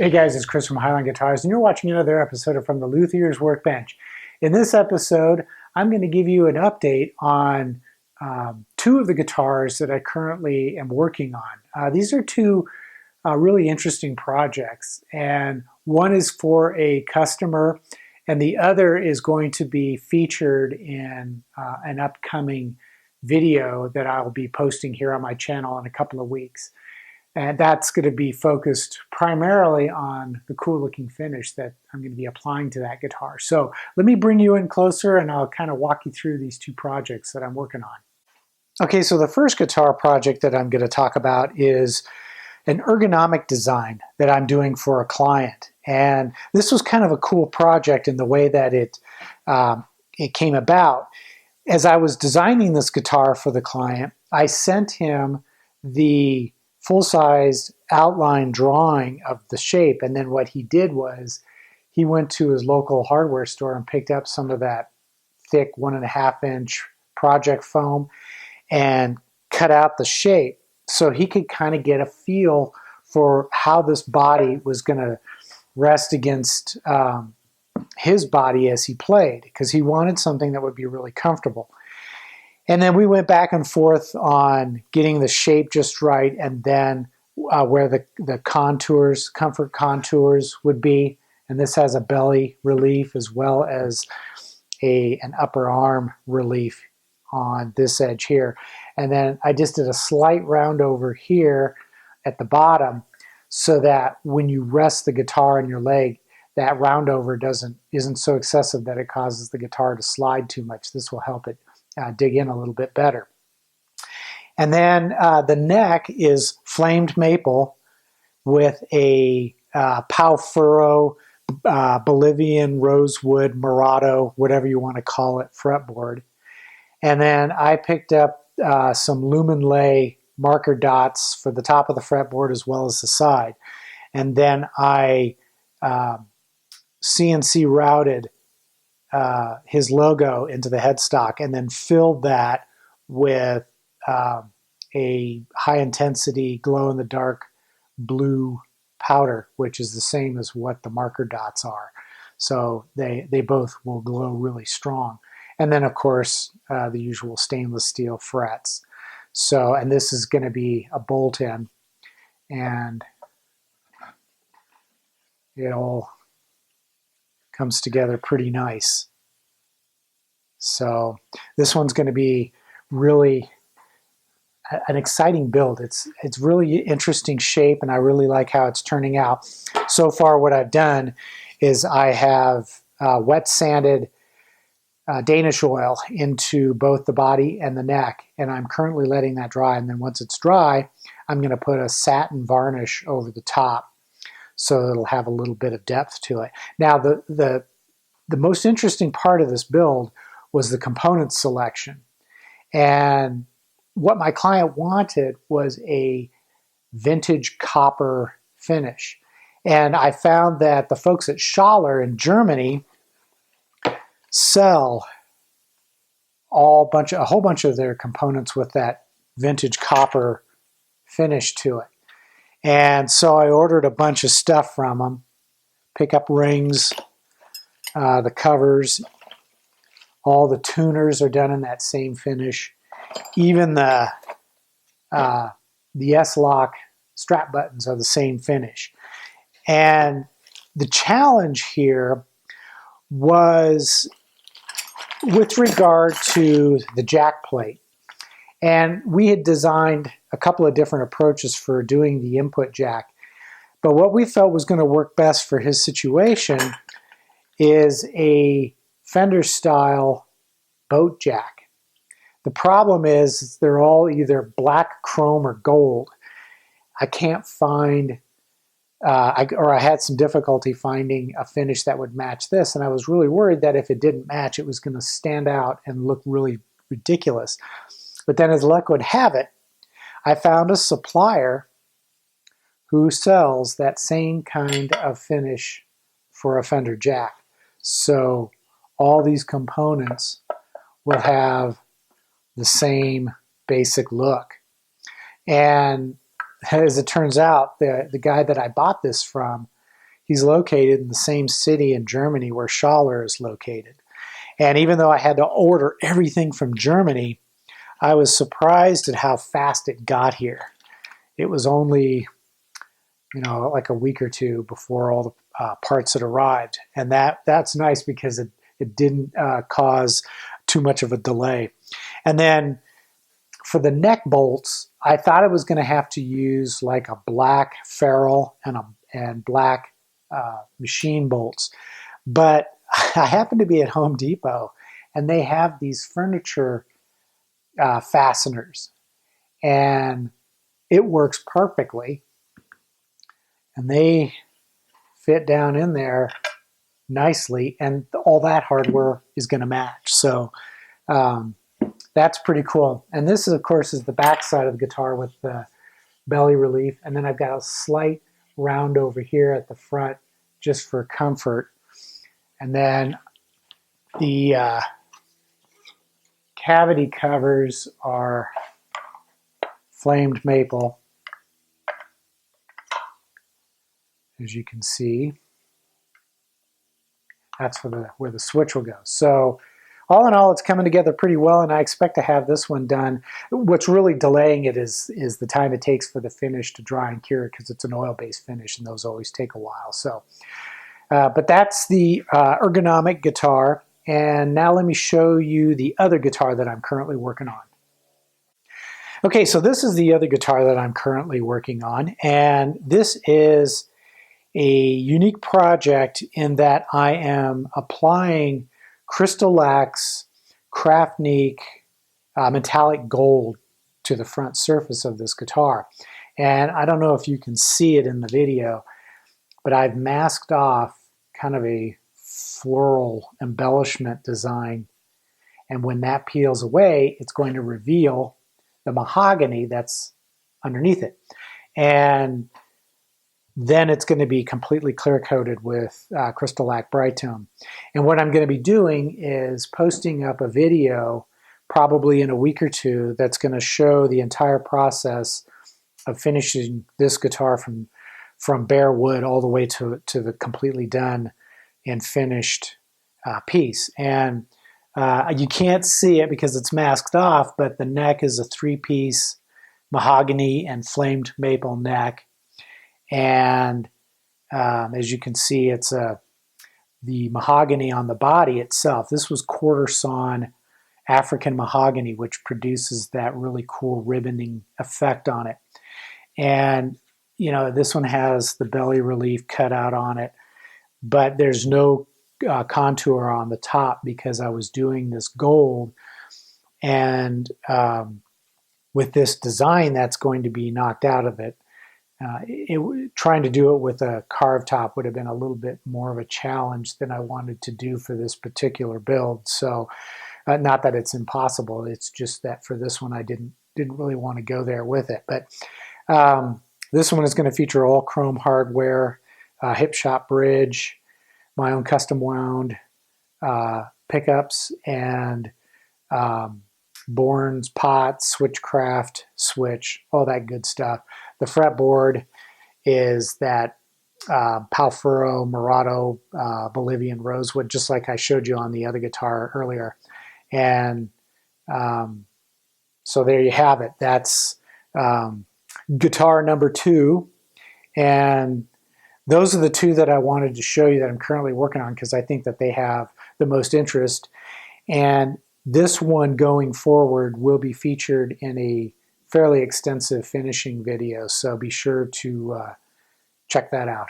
Hey guys, it's Chris from Highline Guitars, and you're watching another episode of From the Luthier's Workbench. In this episode, I'm going to give you an update on two of the guitars that I currently am working on. These are two really interesting projects, and one is for a customer, and the other is going to be featured in an upcoming video that I'll be posting here on my channel in a couple of weeks. And that's going to be focused primarily on the cool looking finish that I'm going to be applying to that guitar. So let me bring you in closer and I'll kind of walk you through these two projects that I'm working on. Okay, so the first guitar project that I'm going to talk about is an ergonomic design that I'm doing for a client. And this was kind of a cool project in the way that it came about. As I was designing this guitar for the client, I sent him the full-size outline drawing of the shape, and then what he did was he went to his local hardware store and picked up some of that thick 1.5-inch project foam and cut out the shape so he could kind of get a feel for how this body was going to rest against his body as he played, because he wanted something that would be really comfortable. And then we went back and forth on getting the shape just right, and then where the contours, comfort contours would be. And this has a belly relief as well as an upper arm relief on this edge here. And then I just did a slight round over here at the bottom so that when you rest the guitar on your leg, that round over isn't so excessive that it causes the guitar to slide too much. This will help it dig in a little bit better. And then the neck is flamed maple with a Pau Furrow, Bolivian rosewood, Murado, whatever you want to call it, fretboard. And then I picked up some Lumen Lay marker dots for the top of the fretboard as well as the side. And then I CNC routed his logo into the headstock and then filled that with a high-intensity glow-in-the-dark blue powder, which is the same as what the marker dots are. So they both will glow really strong. And then, of course, the usual stainless steel frets. So, and this is going to be a bolt-in, and it all comes together pretty nice. So this one's going to be really an exciting build. It's really interesting shape, and I really like how it's turning out. So far what I've done is I have wet sanded Danish oil into both the body and the neck, and I'm currently letting that dry. And then once it's dry, I'm going to put a satin varnish over the top so it'll have a little bit of depth to it. Now the most interesting part of this build was the component selection. And what my client wanted was a vintage copper finish. And I found that the folks at Schaller in Germany sell a whole bunch of their components with that vintage copper finish to it. And so I ordered a bunch of stuff from them, pickup rings, the covers, all the tuners are done in that same finish. Even the S-Lock strap buttons are the same finish. And the challenge here was with regard to the jack plate. And we had designed a couple of different approaches for doing the input jack. But what we felt was going to work best for his situation is a Fender style boat jack. The problem is they're all either black, chrome, or gold. I can't find, I had some difficulty finding a finish that would match this, and I was really worried that if it didn't match, it was going to stand out and look really ridiculous. But then as luck would have it, I found a supplier who sells that same kind of finish for a Fender jack. So all these components will have the same basic look. And as it turns out, the guy that I bought this from he's located in the same city in Germany where Schaller is located. And even though I had to order everything from Germany, I was surprised at how fast it got here. It was only, like a week or two before all the parts had arrived. And that's nice because it didn't cause too much of a delay. And then for the neck bolts, I thought I was going to have to use like a black ferrule and black machine bolts. But I happened to be at Home Depot, and they have these furniture fasteners. And it works perfectly. And they fit down in there nicely, and all that hardware is going to match. So that's pretty cool. And this, of course, is the back side of the guitar with the belly relief. And then I've got a slight round over here at the front just for comfort. And then the cavity covers are flamed maple, as you can see. That's for where the switch will go. So all in all, it's coming together pretty well, and I expect to have this one done. What's really delaying it is the time it takes for the finish to dry and cure, because it's an oil-based finish, and those always take a while. So, but that's the ergonomic guitar, and now let me show you the other guitar that I'm currently working on. Okay, so this is the other guitar that I'm currently working on, and this is a unique project in that I am applying Crystal Lacs Craftnique metallic gold to the front surface of this guitar. And I don't know if you can see it in the video, but I've masked off kind of a floral embellishment design. And when that peels away, it's going to reveal the mahogany that's underneath it. And then it's going to be completely clear coated with Crystal Lac Brightone. And what I'm going to be doing is posting up a video probably in a week or two that's going to show the entire process of finishing this guitar from bare wood all the way to the completely done and finished piece. And you can't see it because it's masked off, but the neck is a 3-piece mahogany and flamed maple neck. And as you can see, it's the mahogany on the body itself. This was quarter sawn African mahogany, which produces that really cool ribboning effect on it. And, this one has the belly relief cut out on it, but there's no contour on the top because I was doing this gold. And with this design that's going to be knocked out of it, trying to do it with a carved top would have been a little bit more of a challenge than I wanted to do for this particular build. So not that it's impossible, it's just that for this one I didn't really want to go there with it. But this one is going to feature all chrome hardware, hip shop bridge, my own custom wound pickups, and Bourne's pots, switchcraft switch, all that good stuff. The fretboard is that Palfuro Murado Bolivian rosewood, just like I showed you on the other guitar earlier. And so there you have it. That's guitar number 2. And those are the 2 that I wanted to show you that I'm currently working on because I think that they have the most interest. And this one going forward will be featured in a fairly extensive finishing video, so be sure to check that out.